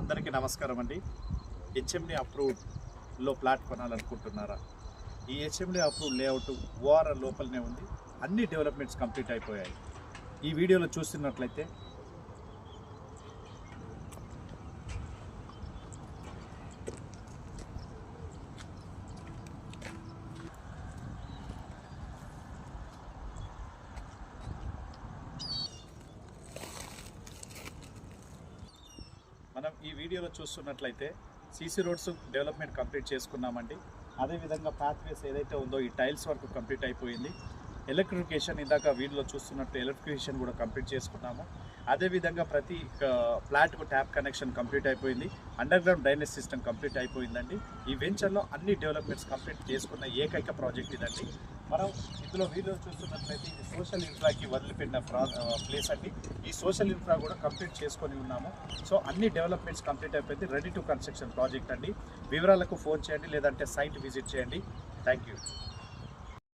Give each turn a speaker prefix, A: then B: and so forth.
A: అందరికీ నమస్కారం అండి. హెచ్ఎండి అప్రూవ్డ్లో ప్లాట్ కొనాలనుకుంటున్నారా? ఈ హెచ్ఎండి అప్రూవ్డ్ లేఅవుట్ ఓఆర్ఆర్ లోపలనే ఉంది. అన్ని డెవలప్మెంట్స్ కంప్లీట్ అయిపోయాయి. ఈ వీడియోలో చూస్తున్నట్లయితే సీసీ రోడ్స్ డెవలప్మెంట్ కంప్లీట్ చేసుకున్నామండి. అదేవిధంగా పాత్వేస్ ఏదైతే ఉందో ఈ టైల్స్ వర్క్ కంప్లీట్ అయిపోయింది. ఎలక్ట్రిఫికేషన్ ఇందాక వీడియోలో చూస్తున్నట్టు ఎలక్ట్రిఫికేషన్ కూడా కంప్లీట్ చేసుకున్నాము. అదేవిధంగా ప్రతి ఫ్లాట్కు ట్యాప్ కనెక్షన్ కంప్లీట్ అయిపోయింది. Under ground drainage system complete అయిపోయిందండి. ఈ వెంచర్లో అన్ని డెవలప్మెంట్స్ కంప్లీట్ చేసుకున్న ఏకైక ప్రాజెక్ట్ ఇదండి. మనం ఇందులో వీడియో చూస్తున్నట్లయితే ఇది సోషల్ ఇన్ఫ్రాకి వదిలిపెట్టిన ప్లేస్ అండి. ఈ సోషల్ ఇన్ఫ్రా కూడా కంప్లీట్ చేసుకొని ఉన్నాము. సో అన్ని డెవలప్మెంట్స్ కంప్లీట్ అయిపోయింది. రెడీ టు కన్స్ట్రక్షన్ ప్రాజెక్ట్ అండి. వివరాలకు ఫోన్ చేయండి, లేదంటే సైట్ విజిట్ చేయండి. Thank you.